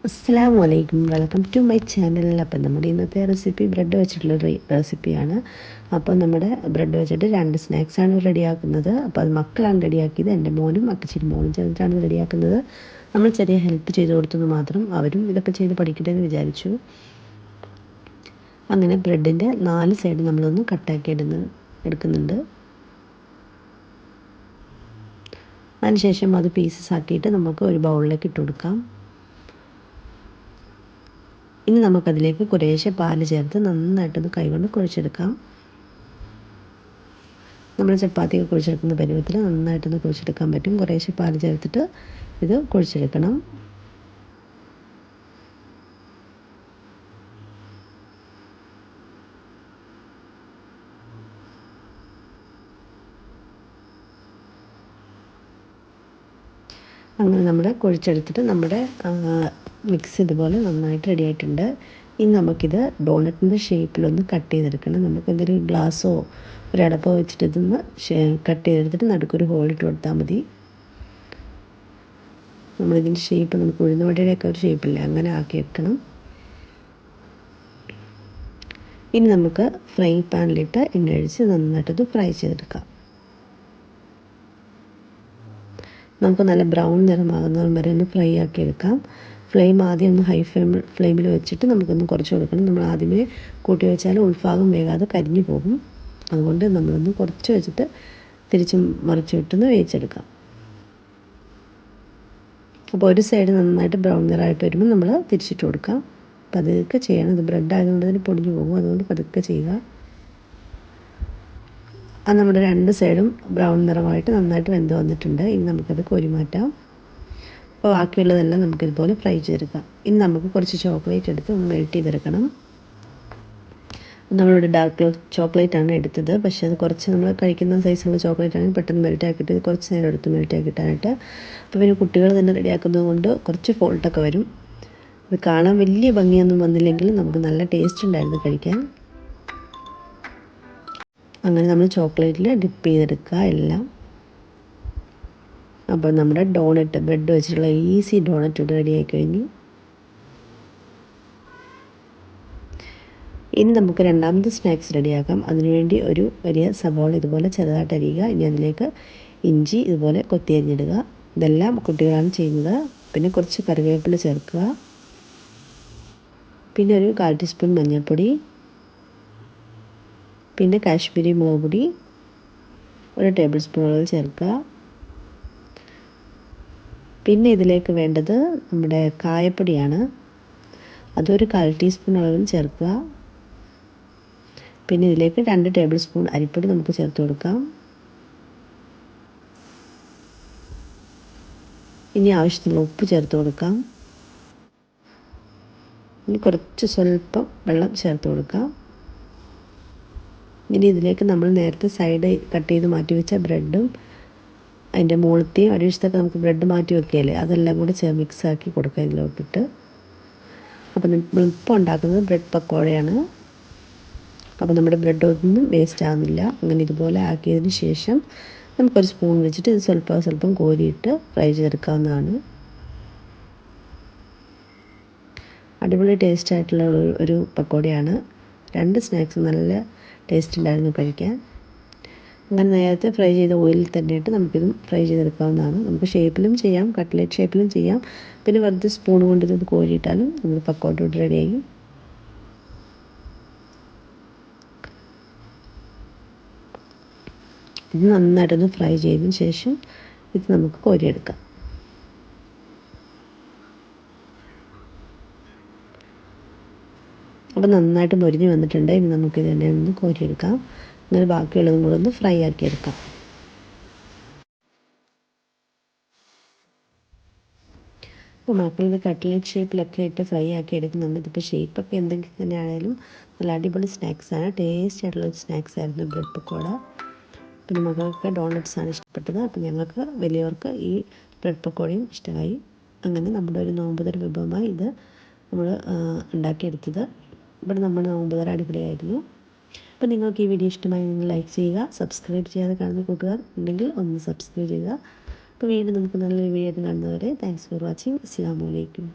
അസ്സലാമു അലൈക്കും, welcome to my channel. അപ്പം നമ്മുടെ ഇന്നത്തെ റെസിപ്പി ബ്രെഡ് വെച്ചിട്ടുള്ള റെസിപ്പിയാണ്. അപ്പോൾ നമ്മുടെ ബ്രെഡ് വെച്ചിട്ട് 2 സ്നാക്സാണ് റെഡിയാക്കുന്നത്. അപ്പോൾ അത് മക്കളാണ് റെഡിയാക്കിയത്. എൻ്റെ മോനും അക്കച്ചിരി മോനും ചേർന്നിട്ടാണ് റെഡിയാക്കുന്നത്. നമ്മൾ ചെറിയ ഹെൽപ്പ് ചെയ്ത് കൊടുത്തെന്ന് മാത്രം. അവരും ഇതൊക്കെ ചെയ്ത് പഠിക്കട്ടെ എന്ന് വിചാരിച്ചു. അങ്ങനെ ബ്രെഡിൻ്റെ 4 സൈഡ് നമ്മളൊന്ന് കട്ടാക്കി എടുക്കുന്നുണ്ട്. അതിനുശേഷം അത് പീസസ് ആക്കിയിട്ട് നമുക്ക് ഒരു ബൗളിലേക്ക് ഇട്ട് കൊടുക്കാം. ഇനി നമുക്കതിലേക്ക് കുറേശ്ശെ പാല് ചേർത്ത് നന്നായിട്ടൊന്ന് കൈകൊണ്ട് കുഴച്ചെടുക്കാം. നമ്മൾ ചപ്പാത്തിയൊക്കെ കുഴച്ചെടുക്കുന്ന പരുവത്തിൽ നന്നായിട്ടൊന്ന് കുഴച്ചെടുക്കാൻ പറ്റും. കുറേശ്ശെ പാല് ചേർത്തിട്ട് ഇത് കുഴച്ചെടുക്കണം. അങ്ങനെ നമ്മൾ കുഴച്ചെടുത്തിട്ട് നമ്മുടെ മിക്സ് ഇതുപോലെ നന്നായിട്ട് റെഡി ആയിട്ടുണ്ട്. ഇനി നമുക്കിത് ഡോണറ്റിൻ്റെ ഷേപ്പിലൊന്ന് കട്ട് ചെയ്തെടുക്കണം. നമുക്ക് എന്തെങ്കിലും ഗ്ലാസ്സോ ഒരടപ്പോ വെച്ചിട്ട് ഇതൊന്ന് കട്ട് ചെയ്തെടുത്തിട്ട് നടുക്കൊരു ഹോളിട്ട് കൊടുത്താൽ മതി. നമ്മളിതിൻ്റെ ഷേപ്പ് നമുക്ക് ഉഴുന്നുവടയുടെയൊക്കെ ഒരു ഷേപ്പില്ലേ, അങ്ങനെ ആക്കിയെടുക്കണം. ഇനി നമുക്ക് ഫ്രൈ പാനിലിട്ട് എണ്ണ ഒഴിച്ച് നന്നായിട്ടത് ഫ്രൈ ചെയ്തെടുക്കാം. നമുക്ക് നല്ല ബ്രൗൺ നിറമാകുന്നത് വരെ ഒന്ന് ഫ്രൈ ആക്കി എടുക്കാം. ഫ്ലെയിം ആദ്യം ഒന്ന് ഹൈ ഫ്ലെയിമിൽ വെച്ചിട്ട് നമുക്കൊന്ന് കുറച്ച് കൊടുക്കണം. നമ്മൾ ആദ്യമേ കൂട്ടി വെച്ചാൽ ഉൾഭാഗം വേകാതെ കരിഞ്ഞു പോകും. അതുകൊണ്ട് നമ്മളൊന്ന് കുറച്ച് വെച്ചിട്ട് തിരിച്ചും മറിച്ച് വിട്ടൊന്ന് വേവിച്ചെടുക്കാം. അപ്പോൾ ഒരു സൈഡ് നന്നായിട്ട് ബ്രൗൺ നിറമായിട്ട് വരുമ്പോൾ നമ്മൾ തിരിച്ചിട്ട് കൊടുക്കാം. പതുക്കെ ചെയ്യണം. ഇത് ബ്രെഡ് ആയതുകൊണ്ട് തന്നെ പൊടിഞ്ഞു പോകും. അതുകൊണ്ട് പതുക്കെ ചെയ്യുക. അത് നമ്മുടെ 2 സൈഡും ബ്രൗൺ നിറമായിട്ട് നന്നായിട്ട് വെന്ത് വന്നിട്ടുണ്ട്. ഇനി നമുക്കത് കോരി മാറ്റാം. അപ്പോൾ ബാക്കിയുള്ളതെല്ലാം നമുക്കിതുപോലെ ഫ്രൈ ചെയ്തെടുക്കാം. ഇനി നമുക്ക് കുറച്ച് ചോക്ലേറ്റ് എടുത്ത് ഒന്ന് മെൽറ്റ് ചെയ്തെടുക്കണം. നമ്മളിവിടെ ഡാർക്ക് ചോക്ലേറ്റാണ് എടുത്തത്. പക്ഷേ അത് കുറച്ച് നമ്മൾ കഴിക്കുന്ന സൈസുള്ള ചോക്ലേറ്റാണ്. പെട്ടെന്ന് മെൽറ്റ് ആക്കിയിട്ട് കുറച്ച് നേരം എടുത്ത് മെൽറ്റ് ആക്കിയിട്ടാനായിട്ട്. അപ്പോൾ പിന്നെ കുട്ടികൾ തന്നെ റെഡിയാക്കുന്നത് കൊണ്ട് കുറച്ച് ഫോൾട്ടൊക്കെ വരും. അത് കാണാൻ വലിയ ഭംഗിയൊന്നും വന്നില്ലെങ്കിലും നമുക്ക് നല്ല ടേസ്റ്റ് ഉണ്ടായിരുന്നു കഴിക്കാൻ. അങ്ങനെ നമ്മൾ ചോക്ലേറ്റിൽ ഡിപ്പ് ചെയ്തെടുക്കുക എല്ലാം. അപ്പോൾ നമ്മുടെ ഡോണറ്റ് ബ്രെഡ് വെച്ചിട്ടുള്ള ഈസി ഡോണറ്റ് ഇവിടെ റെഡി ആയി കഴിഞ്ഞു. ഇനി നമുക്ക് രണ്ടാമത്തെ സ്നാക്സ് റെഡിയാക്കാം. അതിനുവേണ്ടി ഒരു വലിയ സവാള ഇതുപോലെ ചെറുതായിട്ട് അരിയുക. ഇനി അതിലേക്ക് ഇഞ്ചി ഇതുപോലെ കൊത്തി അരിഞ്ഞിടുക. ഇതെല്ലാം കുട്ടികളാണ് ചെയ്യുന്നത്. പിന്നെ കുറച്ച് കറിവേപ്പില ചേർക്കുക. പിന്നെ ഒരു 1/4 ടീസ്പൂൺ മഞ്ഞൾപ്പൊടി, പിന്നെ കാശ്മീരി മുളക് പൊടി 1 ടേബിൾ സ്പൂൺ അളവിൽ ചേർക്കുക. പിന്നെ ഇതിലേക്ക് വേണ്ടത് നമ്മുടെ കായപ്പൊടിയാണ്. അതൊരു 1/4 ടീസ്പൂൺ അളവിൽ ചേർക്കുക. പിന്നെ ഇതിലേക്ക് 2 ടേബിൾ സ്പൂൺ അരിപ്പൊടി നമുക്ക് ചേർത്ത് കൊടുക്കാം. ഇനി ആവശ്യത്തിനുള്ള ഉപ്പ് ചേർത്ത് കൊടുക്കാം. ഇനി സ്വല്പം വെള്ളം ചേർത്ത് കൊടുക്കാം. ഇനി ഇതിലേക്ക് നമ്മൾ നേരത്തെ സൈഡ് കട്ട് ചെയ്ത് മാറ്റി വെച്ച ബ്രെഡും അതിൻ്റെ മുകളിലത്തെയും അടിവശത്തൊക്കെ നമുക്ക് ബ്രെഡ് മാറ്റി വെക്കുകയല്ലേ, അതെല്ലാം കൂടി മിക്സ് ആക്കി കൊടുക്കുക ഇതിലോട്ടിട്ട്. അപ്പോൾ ഇപ്പോൾ ഉണ്ടാക്കുന്നത് ബ്രെഡ് പക്കോടയാണ്. അപ്പോൾ നമ്മുടെ ബ്രെഡ് ഒന്നും വേസ്റ്റ് ആകുന്നില്ല. അങ്ങനെ ഇതുപോലെ ആക്കിയതിന് ശേഷം നമുക്കൊരു സ്പൂൺ വെച്ചിട്ട് ഇത് സ്വല്പം കോരിയിട്ട് ഫ്രൈ ചെയ്തെടുക്കാവുന്നതാണ്. അടിപൊളി ടേസ്റ്റ് ആയിട്ടുള്ള ഒരു പക്കോടയാണ്. 2 സ്നാക്സും നല്ല ടേസ്റ്റ് ഉണ്ടായിരുന്നു കഴിക്കാൻ. അങ്ങനെ നേരത്തെ ഫ്രൈ ചെയ്ത ഓയിലിൽ തന്നെ ഇട്ട് നമുക്കിതും ഫ്രൈ ചെയ്തെടുക്കാവുന്നതാണ്. നമുക്ക് ഷേപ്പിലും ചെയ്യാം, കട്ട്ലേറ്റ് ഷേപ്പിലും ചെയ്യാം. പിന്നെ വെറുതെ സ്പൂൺ കൊണ്ട് ഇത് കോരിയിട്ടാലും നമ്മൾ പക്കോട ഇവിടെ റെഡിയായി. ഇത് നന്നായിട്ടൊന്ന് ഫ്രൈ ചെയ്തതിന് ശേഷം ഇത് നമുക്ക് കോരിയെടുക്കാം. അപ്പോൾ നന്നായിട്ട് മൊരിഞ്ഞ് വന്നിട്ടുണ്ട്. ഇനി നമുക്കിത് തന്നെ ഒന്ന് കോരിയെടുക്കാം. അങ്ങനെ ബാക്കിയുള്ളതും കൂടെ ഒന്ന് ഫ്രൈ ആക്കിയെടുക്കാം. അപ്പോൾ മക്കളിത് കട്ട്ലേറ്റ് ഷേപ്പിലൊക്കെ ഇട്ട് ഫ്രൈ ആക്കി എടുക്കുന്നുണ്ട്. ഇതിപ്പോൾ ഷേപ്പൊക്കെ എന്തെങ്കിലും തന്നെ ആണെങ്കിലും നല്ല അടിപൊളി സ്നാക്സാണ്. ടേസ്റ്റ് ആയിട്ടുള്ളൊരു സ്നാക്സ് ആയിരുന്നു ബ്രെഡ് പക്കോട. പിന്നെ മക്കൾക്ക് ഡോണറ്റ്സാണ് ഇഷ്ടപ്പെട്ടത്. അപ്പോൾ ഞങ്ങൾക്ക് വലിയവർക്ക് ഈ ബ്രെഡ് പക്കോടയും ഇഷ്ടമായി. അങ്ങനെ നമ്മുടെ ഒരു നോമ്പുതര വിഭവമായി ഇത് നമ്മൾ ഉണ്ടാക്കിയെടുത്തത്. ഇവിടെ നമ്മുടെ നോമ്പുതര അടിപൊളിയായിരുന്നു. അപ്പോൾ നിങ്ങൾക്ക് ഈ വീഡിയോ ഇഷ്ടമായി നിങ്ങൾ ലൈക്ക് ചെയ്യുക. സബ്സ്ക്രൈബ് ചെയ്യാതെ കാണുന്ന കൂട്ടുകാർ ഉണ്ടെങ്കിൽ ഒന്ന് സബ്സ്ക്രൈബ് ചെയ്യുക. അപ്പോൾ വീണ്ടും നമുക്ക് നല്ലൊരു വീഡിയോ കാണുന്നവരെ താങ്ക്സ് ഫോർ വാച്ചിങ്. അസ്സലാമു അലൈക്കും.